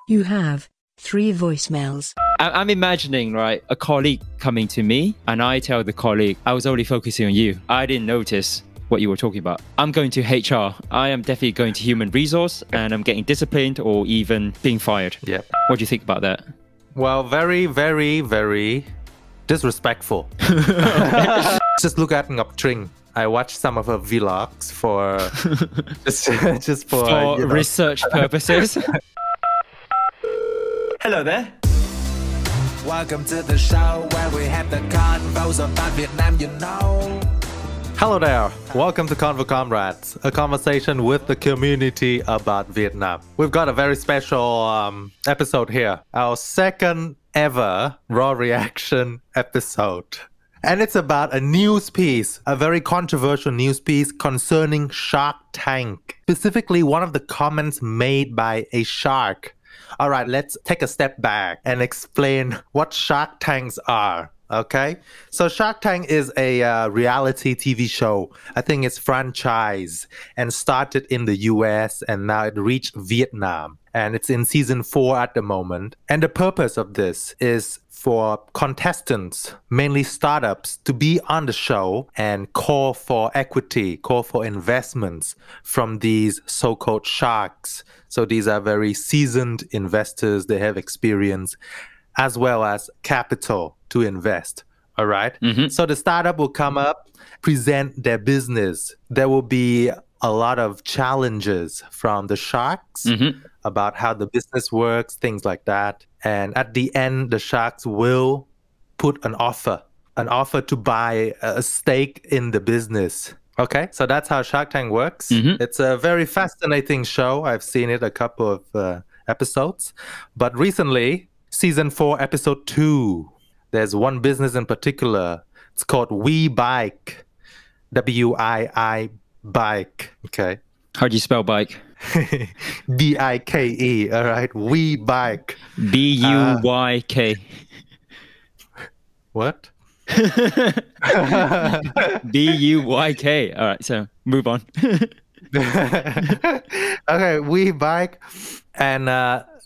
You have 3 voicemails. I'm imagining, right, a colleague coming to me and I tell the colleague, I was only focusing on you. I didn't notice what you were talking about. I'm going to HR. I am definitely going to human resource and I'm getting disciplined or even being fired. Yep. What do you think about that? Well, very, very, very disrespectful. Just look at Ngọc Trinh. I watched some of her vlogs for just for research purposes. Hello there. Welcome to the show where we have the convos about Vietnam, you know. Hello there. Welcome to Convo Comrades, a conversation with the community about Vietnam. We've got a very special episode here. Our second ever raw reaction episode. And it's about a news piece, a very controversial news piece concerning Shark Tank. Specifically, one of the comments made by a shark. All right, let's take a step back and explain what Shark Tanks are. Okay, so Shark Tank is a reality TV show. I think it's franchise and started in the US and now it reached Vietnam. And it's in season 4 at the moment. And the purpose of this is for contestants, mainly startups, to be on the show and call for equity, call for investments from these so-called sharks. So these are very seasoned investors. They have experience as well as capital to invest. All right. So the startup will come up, present their business. There will be a lot of challenges from the sharks about how the business works, things like that. And at the end, the sharks will put an offer to buy a stake in the business. Okay, so that's how Shark Tank works. It's a very fascinating show. I've seen it a couple of episodes. But recently, season 4, episode 2, there's one business in particular. It's called Wiibike. W-I-I bike. Okay. How do you spell bike? B-I-K-E. All right. Wiibike. B-U-Y-K. What? B-U-Y-K. All right. So move on. Okay. Wiibike. And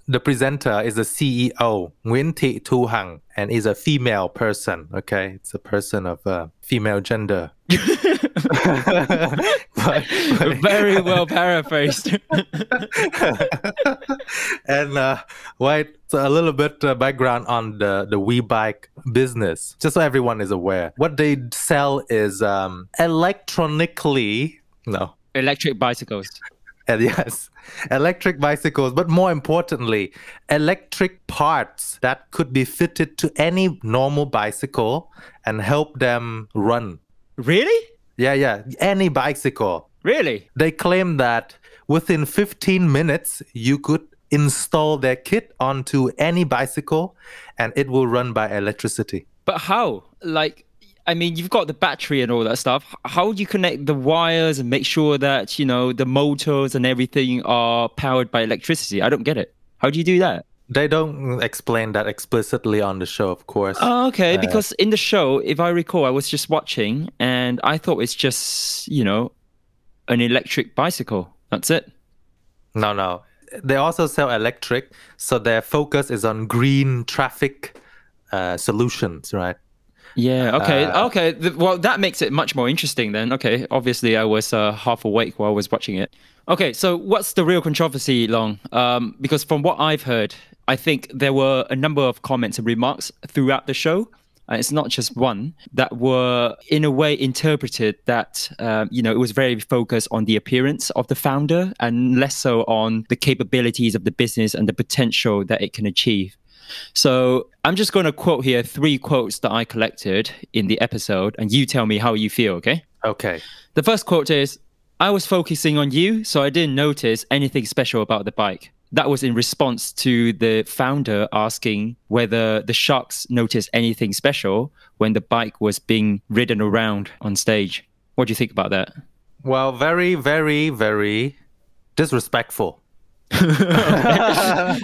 the presenter is the CEO, Nguyen Thi Thu Hang, and is a female person. Okay. It's a person of female gender. Very well paraphrased. And wait, so a little bit background on the Wiibike business, just so everyone is aware. What they sell is Electric bicycles. Yes, electric bicycles, but more importantly, electric parts that could be fitted to any normal bicycle and help them run. Really? Yeah, any bicycle. Really? They claim that within 15 minutes, you could install their kit onto any bicycle and it will run by electricity. But how? Like, I mean, you've got the battery and all that stuff. How do you connect the wires and make sure that, you know, the motors and everything are powered by electricity? I don't get it. How do you do that? They don't explain that explicitly on the show, of course. Oh, okay. Because in the show, if I recall, I was just watching and I thought it's just, you know, an electric bicycle. That's it. No. They also sell electric. So their focus is on green traffic solutions, right? Yeah, okay. Well, that makes it much more interesting then. Okay, obviously I was half awake while I was watching it. Okay, so what's the real controversy, Long? Because from what I've heard, I think there were a number of comments and remarks throughout the show. It's not just one that were in a way interpreted that, it was very focused on the appearance of the founder and less so on the capabilities of the business and the potential that it can achieve. So I'm just going to quote here 3 quotes that I collected in the episode and you tell me how you feel, okay? Okay. The first quote is, I was focusing on you, so I didn't notice anything special about the bike. That was in response to the founder asking whether the sharks noticed anything special when the bike was being ridden around on stage. What do you think about that? Well, very, very, very disrespectful. That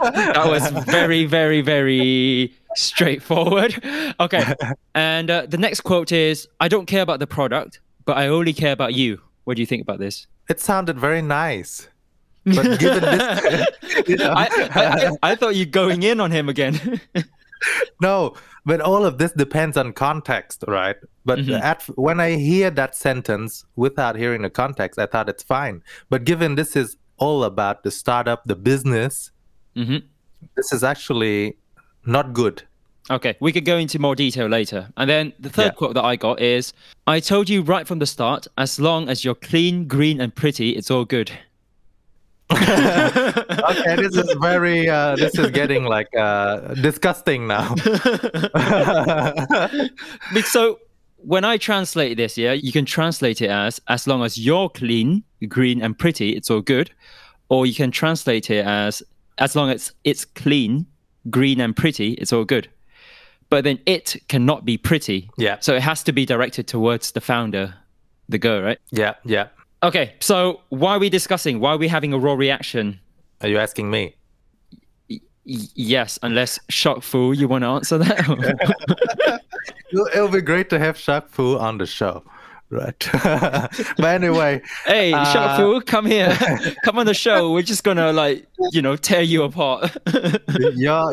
was very, very, very straightforward. Okay. And the next quote is, I don't care about the product, but I only care about you. What do you think about this? It sounded very nice. But given this, I thought you going in on him again. no, but all of this depends on context, right? But when I hear that sentence without hearing the context, I thought it's fine. But given this is all about the startup, the business, this is actually not good. Okay, we could go into more detail later. And then the third quote that I got is, I told you right from the start, as long as you're clean, green, and pretty, it's all good. Okay, this is very, this is getting like disgusting now. So when I translate this, you can translate it as long as you're clean, green, and pretty, it's all good. Or you can translate it as long as it's clean, green, and pretty, it's all good. But then it cannot be pretty. Yeah. So it has to be directed towards the founder, the girl, right? Yeah, yeah. Okay, so why are we discussing? Why are we having a raw reaction? Are you asking me? Yes, unless Xuan Phu, you want to answer that? It'll be great to have Xuan Phu on the show, right? But anyway. Hey, Xuan Phu, come here. Come on the show. We're just going to tear you apart. Yeah,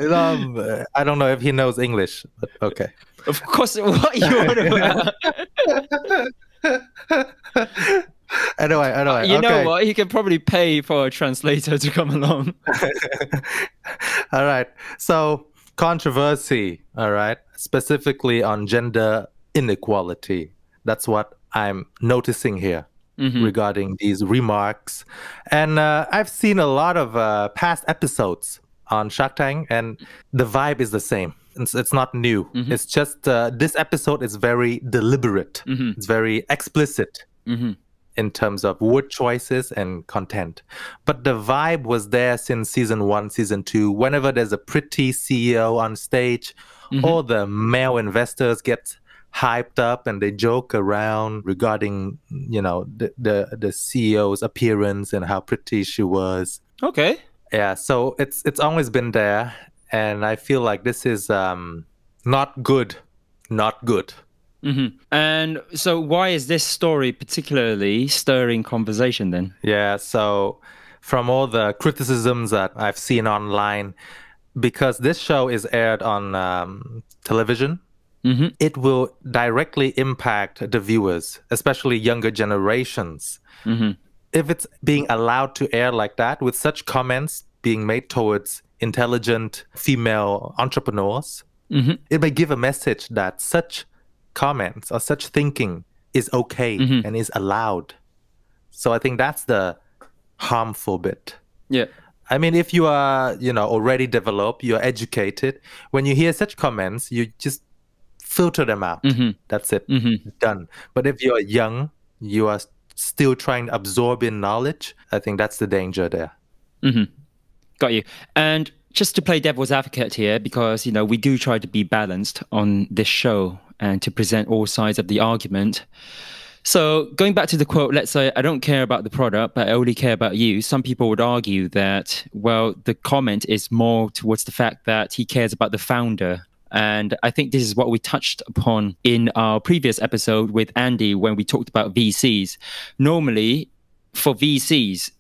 I don't know if he knows English, but okay. Of course, what you want about? Anyway, you know what? He can probably pay for a translator to come along. All right. So, controversy, all right, specifically on gender inequality. That's what I'm noticing here regarding these remarks. And I've seen a lot of past episodes on Shark Tank, and the vibe is the same. It's not new. It's just this episode is very deliberate. It's very explicit. In terms of word choices and content. But the vibe was there since season 1, season 2. Whenever there's a pretty CEO on stage, all the male investors get hyped up and they joke around regarding, the CEO's appearance and how pretty she was. Okay. Yeah, so it's always been there. And I feel like this is not good. Not good. And so why is this story particularly stirring conversation then? Yeah, so from all the criticisms that I've seen online, because this show is aired on television, it will directly impact the viewers, especially younger generations. If it's being allowed to air like that, with such comments being made towards intelligent female entrepreneurs, it may give a message that such comments or such thinking is okay and is allowed. So I think that's the harmful bit. Yeah. I mean, if you are, already developed, you're educated, when you hear such comments, you just filter them out. That's it. Done. But if you're young, you are still trying to absorb in knowledge, I think that's the danger there. Got you. And just to play devil's advocate here, because, we do try to be balanced on this show and to present all sides of the argument. So going back to the quote, let's say, I don't care about the product, but I only care about you. Some people would argue that, well, the comment is more towards the fact that he cares about the founder. And I think this is what we touched upon in our previous episode with Andy when we talked about VCs. Normally, for VCs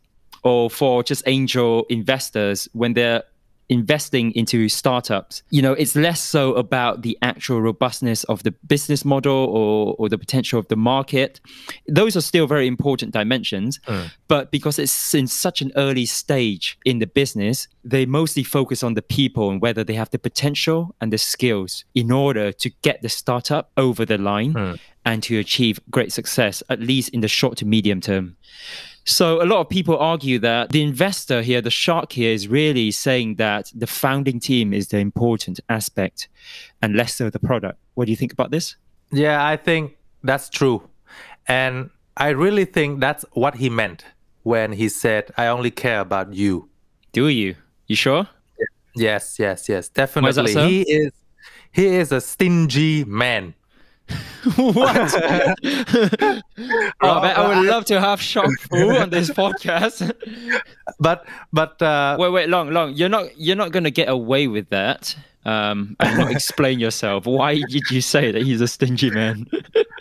or for just angel investors, when they're investing into startups, it's less so about the actual robustness of the business model or the potential of the market. Those are still very important dimensions, but because it's in such an early stage in the business, they mostly focus on the people and whether they have the potential and the skills in order to get the startup over the line and to achieve great success, at least in the short to medium term. So a lot of people argue that the investor here, the shark here, is really saying that the founding team is the important aspect and less so the product. What do you think about this? Yeah, I think that's true. And I really think that's what he meant when he said, I only care about you. Do you? You sure? Yes, definitely. Why is that so? He is a stingy man. What? I would love to have Xuan Phu on this podcast. but wait, long. You're not gonna get away with that. And not explain yourself. Why did you say that he's a stingy man?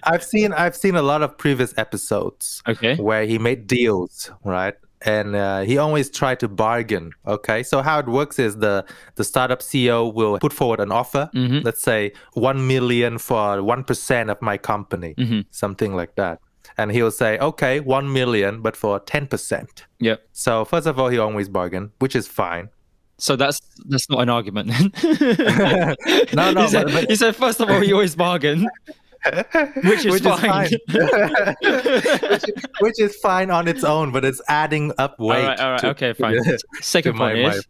I've seen a lot of previous episodes, okay, where he made deals, right? and he always tried to bargain. Okay, so how it works is the startup CEO will put forward an offer. Let's say 1 million for 1% of my company, something like that. And he will say, okay, 1 million, but for 10%. Yeah. So first of all, he always bargain, which is fine. So that's not an argument then. No, he said first of all he always bargain, which is fine. which is fine on its own, but it's adding up weight. All right, okay, fine. Second point is.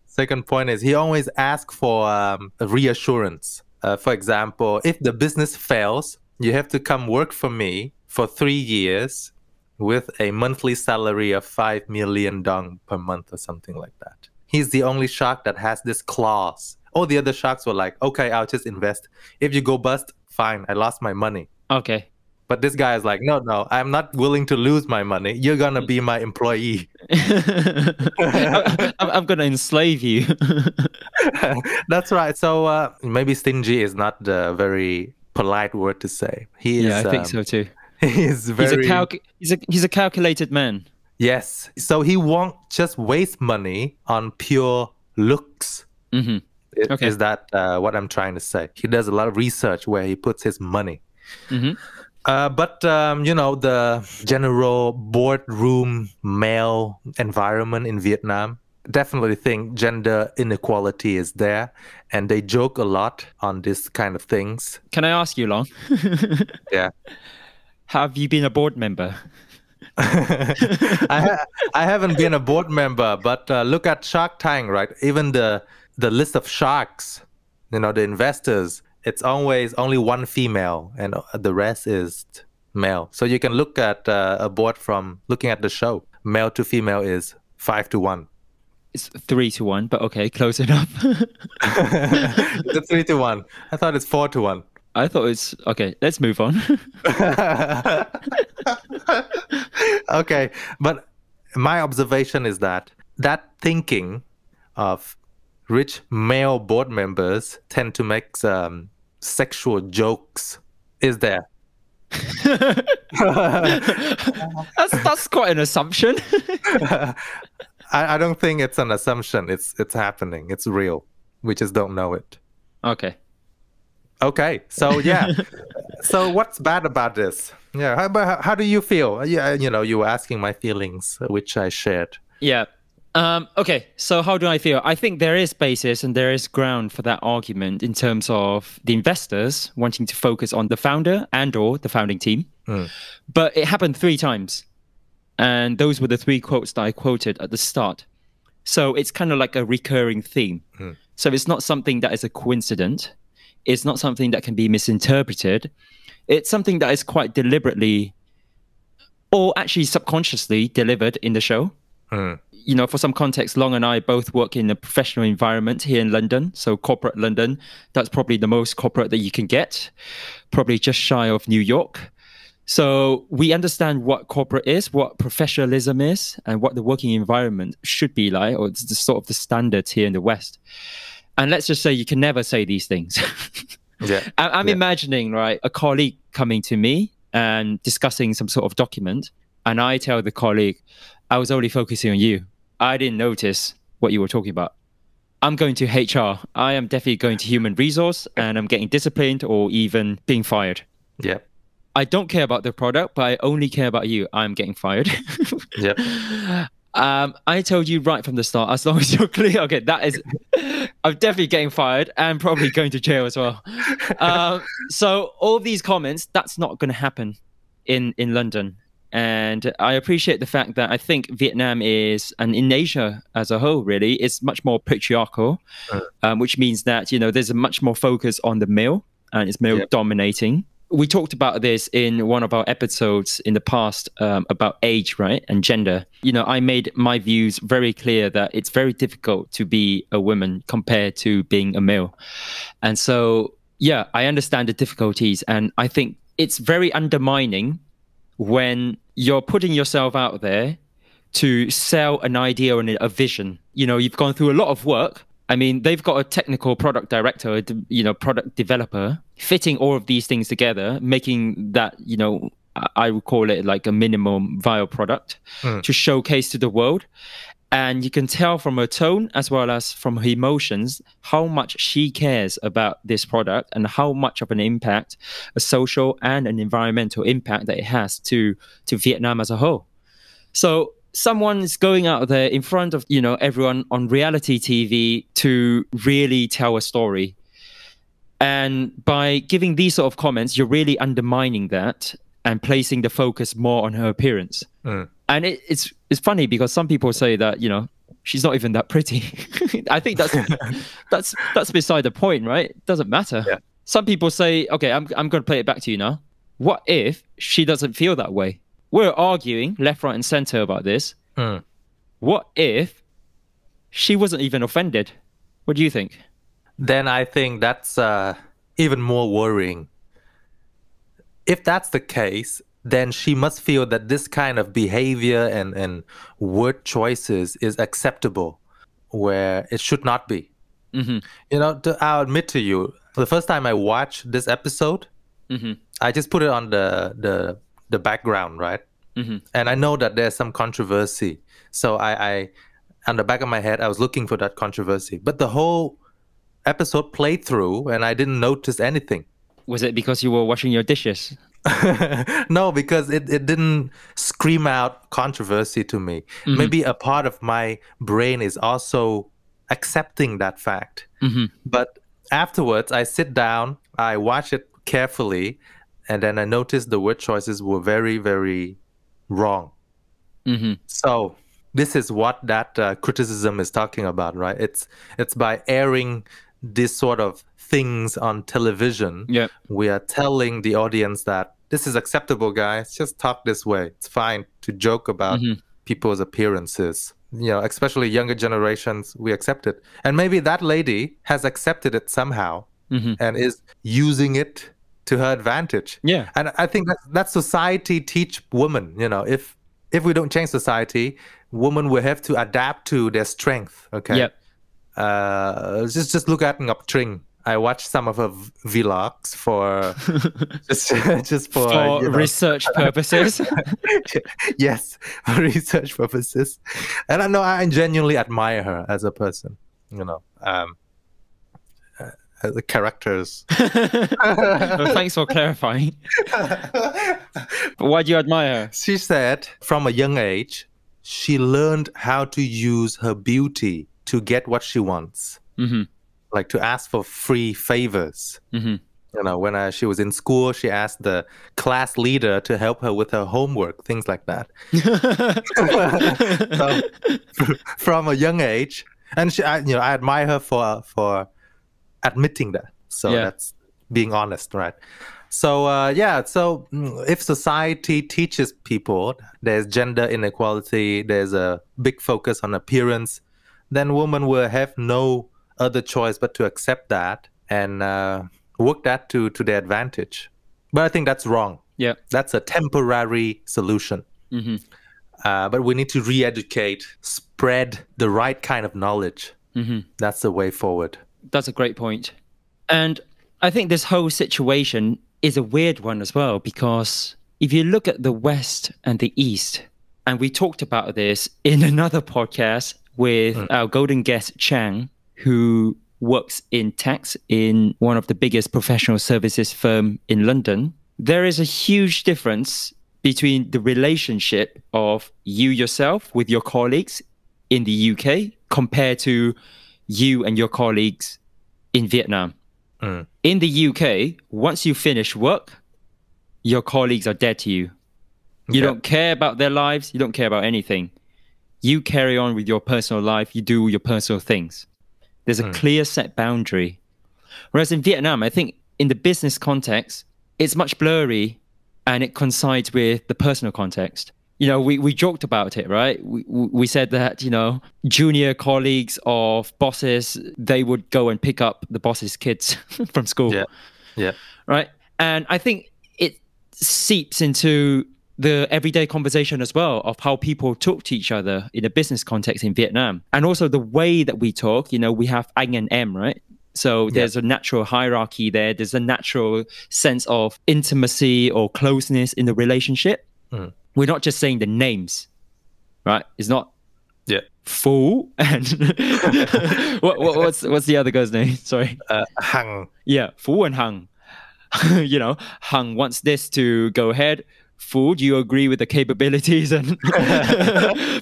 Second point is he always asks for a reassurance. For example, if the business fails, you have to come work for me for 3 years with a monthly salary of 5 million dong per month or something like that. He's the only shark that has this clause. All the other sharks were like, okay, I'll just invest. If you go bust, fine, I lost my money. Okay. But this guy is like, no, I'm not willing to lose my money. You're going to be my employee. I'm going to enslave you. That's right. So maybe stingy is not the very polite word to say. I think so too. He's a calculated man. Yes. So he won't just waste money on pure looks. Okay. Is that what I'm trying to say? He does a lot of research where he puts his money. But the general boardroom male environment in Vietnam, definitely think gender inequality is there, and they joke a lot on this kind of things. Can I ask you, Long? Yeah. Have you been a board member? I haven't been a board member, but look at Shark Tank, right? Even the list of sharks, the investors, it's always only one female and the rest is male. So you can look at a board from looking at the show. Male to female is 5-1. It's 3-1, but okay, close enough. It's 3-1. I thought it's 4-1. I thought it's okay. Let's move on. Okay, but my observation is that thinking of rich male board members tend to make sexual jokes is there. That's quite an assumption. I don't think it's an assumption. It's happening. It's real. We just don't know it. Okay, so yeah. So what's bad about this? Yeah, how do you feel? Yeah, you were asking my feelings, which I shared. Yeah. Okay, so how do I feel? I think there is basis and there is ground for that argument in terms of the investors wanting to focus on the founder and or the founding team. But it happened 3 times. And those were the 3 quotes that I quoted at the start. So it's kind of like a recurring theme. So it's not something that is a coincidence. It's not something that can be misinterpreted. It's something that is quite deliberately or actually subconsciously delivered in the show. For some context, Long and I both work in a professional environment here in London. So corporate London, that's probably the most corporate that you can get, probably just shy of New York. So we understand what corporate is, what professionalism is, and what the working environment should be like, or it's the sort of the standards here in the West. And let's just say you can never say these things. I'm imagining, right, a colleague coming to me and discussing some sort of document. And I tell the colleague, I was only focusing on you. I didn't notice what you were talking about. I'm going to HR. I am definitely going to human resource and I'm getting disciplined or even being fired. Yeah. I don't care about the product, but I only care about you. I'm getting fired. Yep. I told you right from the start, as long as you're clear, okay, I'm definitely getting fired and probably going to jail as well. So all these comments, that's not going to happen in London. And I appreciate the fact that I think Vietnam is, and in Asia as a whole, really, is much more patriarchal, which means that, there's a much more focus on the male and it's male dominating. We talked about this in one of our episodes in the past about age, right, and gender. I made my views very clear that it's very difficult to be a woman compared to being a male. And so, yeah, I understand the difficulties. And I think it's very undermining when you're putting yourself out there to sell an idea and a vision. You've gone through a lot of work. I mean, they've got a technical product director, product developer, fitting all of these things together, making that, I would call it like a minimum viable product to showcase to the world. And you can tell from her tone as well as from her emotions how much she cares about this product and how much of an impact, a social and an environmental impact that it has to Vietnam as a whole. So someone is going out there in front of, you know, everyone on reality TV to really tell a story. And by giving these sort of comments, you're really undermining that and placing the focus more on her appearance. And it's funny because some people say that, you know, she's not even that pretty. I think that's beside the point, right? It doesn't matter. Yeah. Some people say, okay, I'm going to play it back to you now. What if she doesn't feel that way? We're arguing left, right, and center about this. What if she wasn't even offended? What do you think? Then I think that's even more worrying. If that's the case, then she must feel that this kind of behavior and word choices is acceptable, where it should not be. You know, I'll admit to you, the first time I watched this episode, I just put it on the background, right? And I know that there's some controversy. So I on the back of my head, I was looking for that controversy. But the whole episode played through and I didn't notice anything. Was it because you were washing your dishes? No, because it didn't scream out controversy to me. Maybe a part of my brain is also accepting that fact. But afterwards, I sit down, I watch it carefully, and then I noticed the word choices were very, very wrong. So this is what that criticism is talking about, right? It's by airing this sort of things on television, we are telling the audience that this is acceptable, guys. Just talk this way. It's fine to joke about people's appearances. You know, especially younger generations, we accept it. And maybe that lady has accepted it somehow and is using it to her advantage. Yeah. And I think that society teach women, you know, if we don't change society, women will have to adapt to their strength. Okay. Just look at Ngọc Trinh. I watched some of her vlogs for just for you know, research purposes. Yes, for research purposes. And I know I genuinely admire her as a person. You know, the characters. Well, thanks for clarifying. Why do you admire her? She said from a young age, she learned how to use her beauty to get what she wants. Like to ask for free favors. You know, when she was in school, she asked the class leader to help her with her homework, things like that. So, from a young age, and I admire her for admitting that. So that's being honest, right? So so if society teaches people there's gender inequality, there's a big focus on appearance, then women will have no other choice but to accept that and work that to their advantage. But I think that's wrong. Yeah, that's a temporary solution. But we need to re-educate, spread the right kind of knowledge. That's the way forward. That's a great point. And I think this whole situation is a weird one as well, because if you look at the West and the East, and we talked about this in another podcast with our golden guest, Chang, who works in tax in one of the biggest professional services firm in London. There is a huge difference between the relationship of you yourself with your colleagues in the UK compared to you and your colleagues in Vietnam. In the UK, once you finish work, your colleagues are dead to you. You don't care about their lives. You don't care about anything. You carry on with your personal life. You do your personal things. There's a clear set boundary. Whereas in Vietnam, I think in the business context, it's much blurry and it coincides with the personal context. You know, we joked about it, right? We said that, you know, junior colleagues of bosses, they would go and pick up the boss's kids from school. Yeah. Right? And I think it seeps into the everyday conversation as well of how people talk to each other in a business context in Vietnam. And also the way that we talk, you know, we have anh and em, right? So there's a natural hierarchy there. There's a natural sense of intimacy or closeness in the relationship. We're not just saying the names, right? It's not Phu and what's the other guy's name? Sorry. Hang. Yeah, Phu and Hang. You know, Hang wants this to go ahead. Phu, do you agree with the capabilities and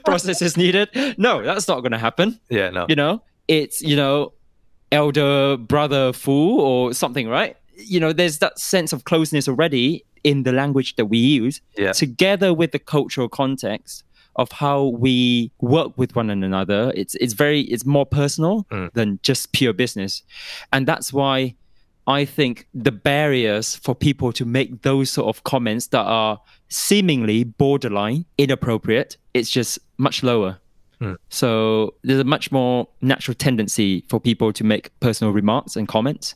processes needed? No, that's not going to happen. Yeah, no. You know, it's, you know, elder brother Phu or something, right? You know, there's that sense of closeness already in the language that we use, together with the cultural context of how we work with one another. It's more personal than just pure business. And that's why I think the barriers for people to make those sort of comments that are seemingly borderline inappropriate, it's just much lower. So there's a much more natural tendency for people to make personal remarks and comments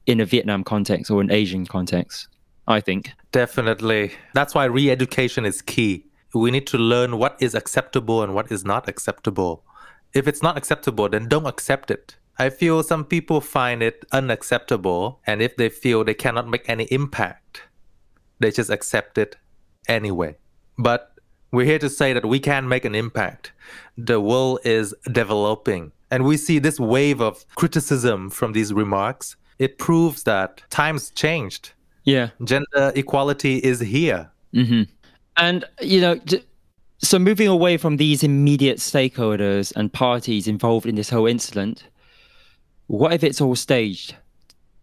in a Vietnam context or an Asian context, I think. Definitely. That's why re-education is key. We need to learn what is acceptable and what is not acceptable. If it's not acceptable, then don't accept it. I feel some people find it unacceptable, and if they feel they cannot make any impact, they just accept it anyway. But we're here to say that we can make an impact. The world is developing, and we see this wave of criticism from these remarks. It proves that times changed. Yeah. Gender equality is here. And, you know, so moving away from these immediate stakeholders and parties involved in this whole incident, what if it's all staged?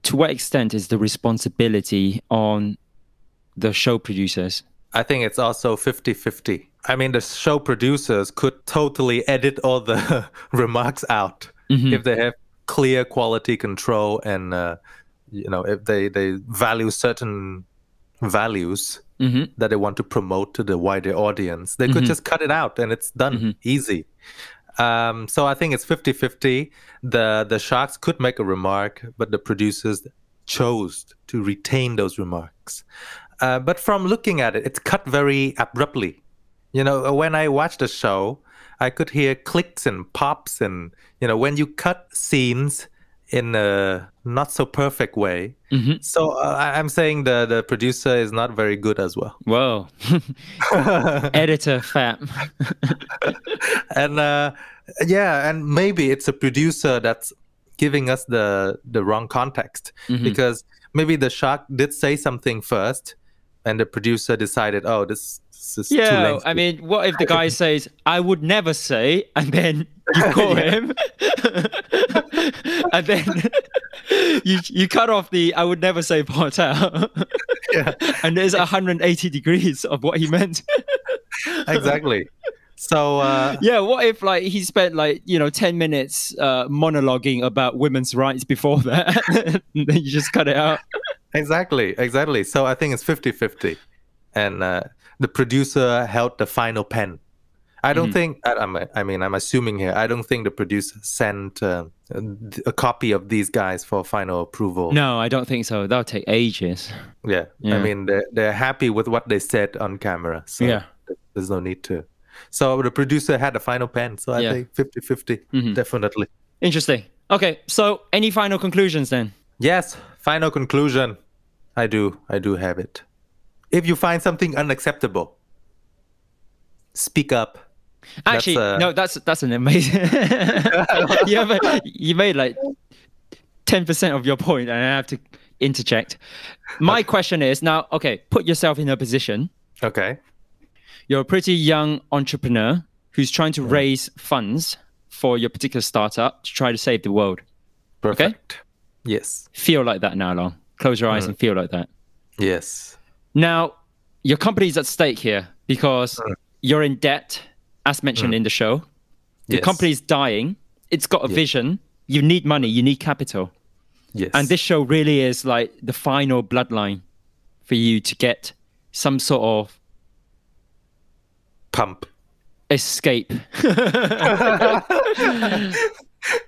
To what extent is the responsibility on the show producers? I think it's also 50-50. I mean, the show producers could totally edit all the remarks out if they have clear quality control and, you know, if they value certain values that they want to promote to the wider audience. They could just cut it out and it's done easy. So I think it's 50-50. The sharks could make a remark, but the producers chose to retain those remarks. But from looking at it, it's cut very abruptly. You know, when I watched the show, I could hear clicks and pops, and, you know, when you cut scenes in a not so perfect way. So I'm saying the producer is not very good as well. Whoa. Editor fat. And yeah, and maybe it's a producer that's giving us the wrong context, because maybe the shark did say something first and the producer decided, oh, this is too lengthy. I mean, what if the guy says, I would never say, and then you call him and then you cut off the I would never say part out. And there's 180 degrees of what he meant. Exactly. So yeah, what if like he spent like, you know, 10 minutes monologuing about women's rights before that and then you just cut it out? Exactly. So I think it's 50-50. And the producer held the final pen. I don't think, I'm assuming here, I don't think the producer sent a copy of these guys for final approval. No, I don't think so. That'll take ages. Yeah. I mean, they're happy with what they said on camera. So there's no need to. So the producer had a final pen. So I think 50-50, definitely. Interesting. Okay, so any final conclusions then? Yes, final conclusion. I do have it. If you find something unacceptable, speak up. Actually, no, that's an amazing. you made like 10% of your point, and I have to interject. My question is now, okay, put yourself in a position. Okay. You're a pretty young entrepreneur who's trying to raise funds for your particular startup to try to save the world. Perfect. Okay? Yes. Feel like that now, Long. Close your eyes and feel like that. Yes. Now, your company's at stake here because you're in debt, as mentioned in the show. The company's dying. It's got a vision. You need money. You need capital. Yes. And this show really is like the final bloodline for you to get some sort of pump. Escape.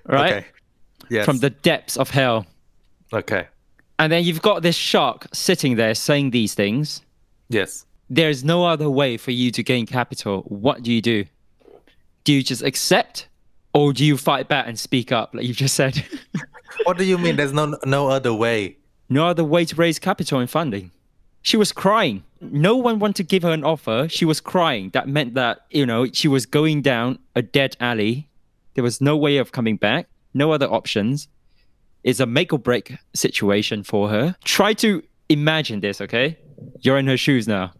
Right? Okay. Yes. From the depths of hell. Okay. And then you've got this shark sitting there saying these things. Yes. There's no other way for you to gain capital. What do you do? Do you just accept? Or do you fight back and speak up, like you just said? What do you mean? There's no other way. No other way to raise capital and funding. She was crying. No one wanted to give her an offer. She was crying. That meant that, she was going down a dead alley. There was no way of coming back. No other options. It's a make or break situation for her. Try to imagine this, okay? You're in her shoes now.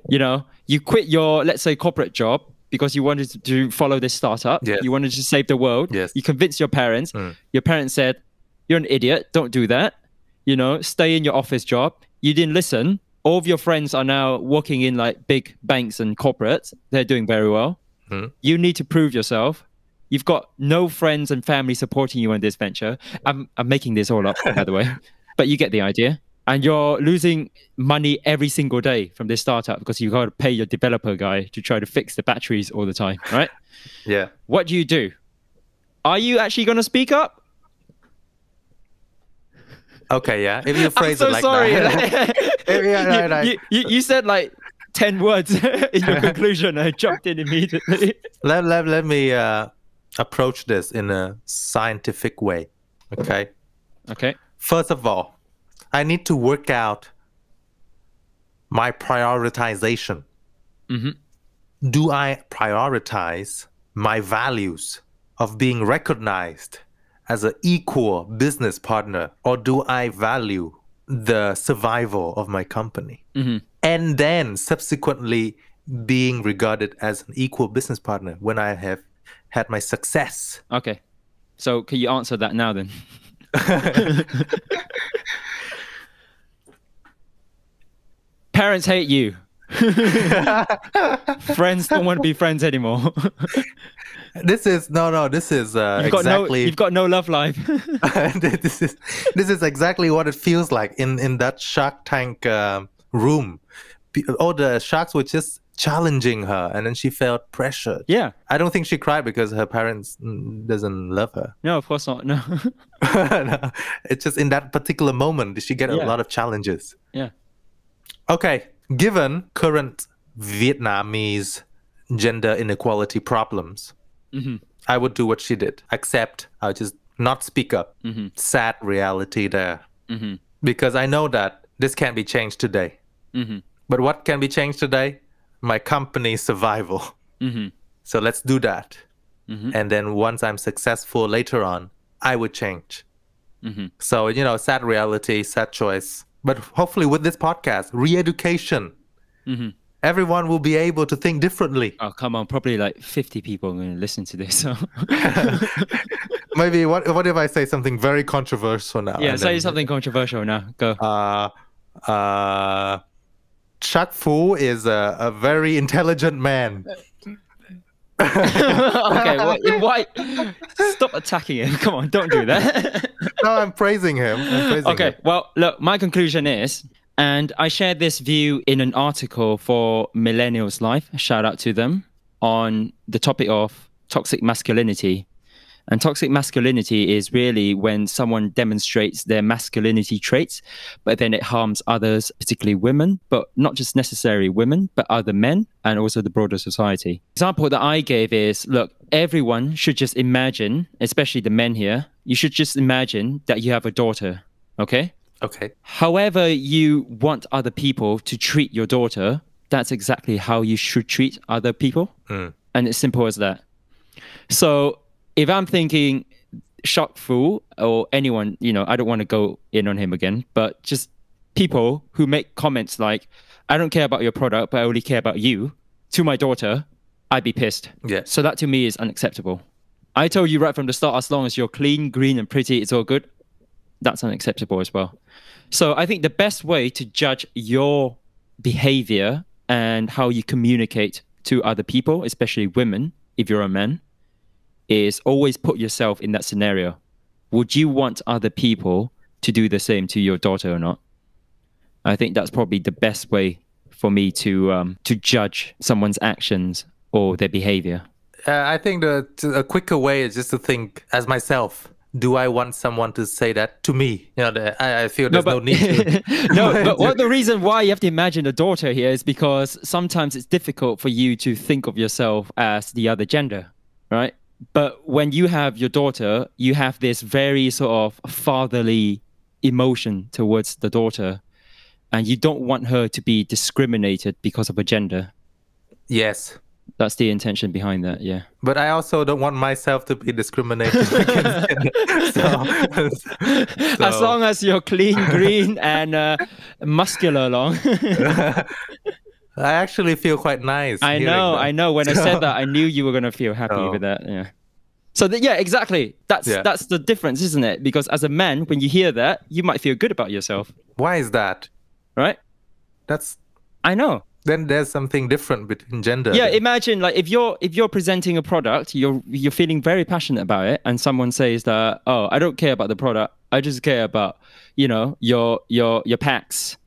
You quit your, let's say, corporate job because you wanted to follow this startup. Yes. You wanted to save the world. Yes. You convinced your parents. Your parents said, you're an idiot. Don't do that. Stay in your office job. You didn't listen. All of your friends are now working in like big banks and corporates. They're doing very well. You need to prove yourself. You've got no friends and family supporting you in this venture. I'm making this all up, by the way, but you get the idea. And you're losing money every single day from this startup because you've got to pay your developer guy to try to fix the batteries all the time, right? Yeah. What do you do? Are you actually going to speak up? Okay, yeah. If you phrase I'm so it like sorry. that. Right. You said like 10 words in your conclusion. I jumped in immediately. Let me approach this in a scientific way. Okay. Okay. First of all, I need to work out my prioritization. Do I prioritize my values of being recognized as an equal business partner, or do I value the survival of my company? And then subsequently being regarded as an equal business partner when I have had my success. Okay. So can you answer that now then? Parents hate you. Friends don't want to be friends anymore. This is exactly. You've got no love life. this is exactly what it feels like in that Shark Tank room. All the sharks were just challenging her, and then she felt pressured. Yeah. I don't think she cried because her parents doesn't love her. No, of course not. No. No. It's just in that particular moment did she get a lot of challenges. Yeah. Okay, given current Vietnamese gender inequality problems, I would do what she did, except I'll just not speak up. Sad reality there. Because I know that this can't be changed today. But what can be changed today? My company's survival. So let's do that. And then once I'm successful later on, I would change. So, sad reality, sad choice. But hopefully with this podcast, re-education, everyone will be able to think differently. Oh, come on. Probably like 50 people are going to listen to this. So. Maybe, what if I say something very controversial now? Yeah, say something controversial now. Go. Chuck Fu is a very intelligent man. Okay, why? Stop attacking him. Come on, don't do that. No, I'm praising him. Okay, well, look, my conclusion is, and I shared this view in an article for Millennials Life, shout out to them, on the topic of toxic masculinity. And toxic masculinity is really when someone demonstrates their masculinity traits, but then it harms others, particularly women, but not just necessarily women, but other men and also the broader society. Example that I gave is, look, everyone should just imagine, especially the men here, you should just imagine that you have a daughter, okay? Okay. However you want other people to treat your daughter, that's exactly how you should treat other people. And it's simple as that. So if I'm thinking Chuck Fu or anyone, I don't want to go in on him again, but just people who make comments like, I don't care about your product, but I only care about you, to my daughter, I'd be pissed. Yeah. So that to me is unacceptable. I told you right from the start, as long as you're clean, green, and pretty, it's all good. That's unacceptable as well. So I think the best way to judge your behavior and how you communicate to other people, especially women, if you're a man, is always put yourself in that scenario. Would you want other people to do the same to your daughter or not? I think that's probably the best way for me to judge someone's actions or their behavior. I think a quicker way is just to think as myself. Do I want someone to say that to me? I feel there's no need to. No, but the reason why you have to imagine a daughter here is because sometimes it's difficult for you to think of yourself as the other gender, right? But when you have your daughter, you have this very sort of fatherly emotion towards the daughter, and you don't want her to be discriminated because of her gender. Yes. That's the intention behind that, yeah. But I also don't want myself to be discriminated against gender. So, as long as you're clean, green, and muscular, Long. I actually feel quite nice. I know. When I said that, I knew you were going to feel happy with that. Yeah. So yeah, exactly. That's the difference, isn't it? Because as a man, when you hear that, you might feel good about yourself. Why is that? Right? I know. Then there's something different between gender. Yeah, imagine like if you're presenting a product, you're feeling very passionate about it, and someone says that, oh, I don't care about the product, I just care about, you know, your packs.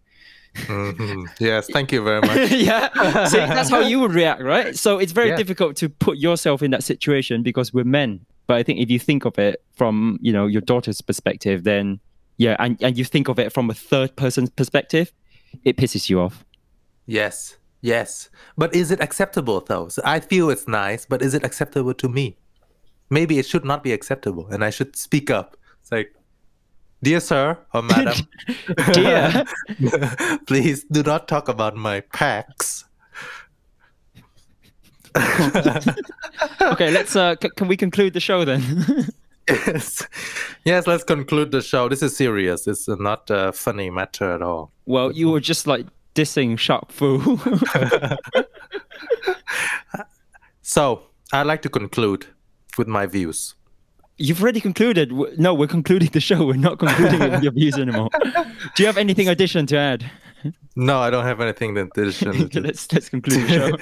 Mm-hmm. Yes, thank you very much. Yeah, see, that's how you would react, right? So it's very difficult to put yourself in that situation because we're men. But I think if you think of it from, you know, your daughter's perspective, then yeah, and you think of it from a third person's perspective, it pisses you off. Yes. But is it acceptable though? So I feel it's nice, but is it acceptable to me? Maybe it should not be acceptable, and I should speak up. It's like, dear sir or madam, dear, please do not talk about my packs. Okay, let's. Can we conclude the show then? Yes, let's conclude the show. This is serious. It's not a funny matter at all. Well, you were just like dissing Xuan Phu. So, I'd like to conclude with my views. You've already concluded. No, we're concluding the show. We're not concluding with your views anymore. Do you have anything addition to add? No, I don't have anything in addition. let's conclude the show.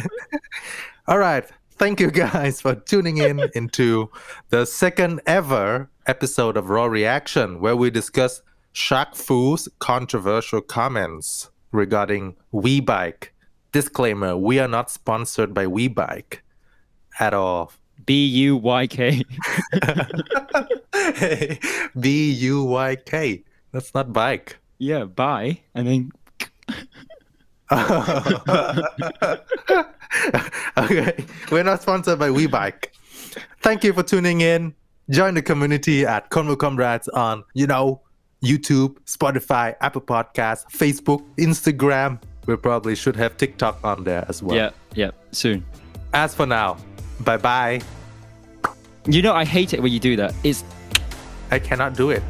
All right. Thank you guys for tuning in into the second ever episode of Raw Reaction, where we discuss Xuan Phu's controversial comments regarding Wiibike. Disclaimer, we are not sponsored by Wiibike at all. Buyk. Buyk. That's not bike. Yeah, buy and then. Okay, we're not sponsored by Wiibike. Thank you for tuning in. Join the community at Convo Comrades on, YouTube, Spotify, Apple Podcasts, Facebook, Instagram. We probably should have TikTok on there as well. Yeah, soon. As for now, bye-bye. I hate it when you do that. I cannot do it.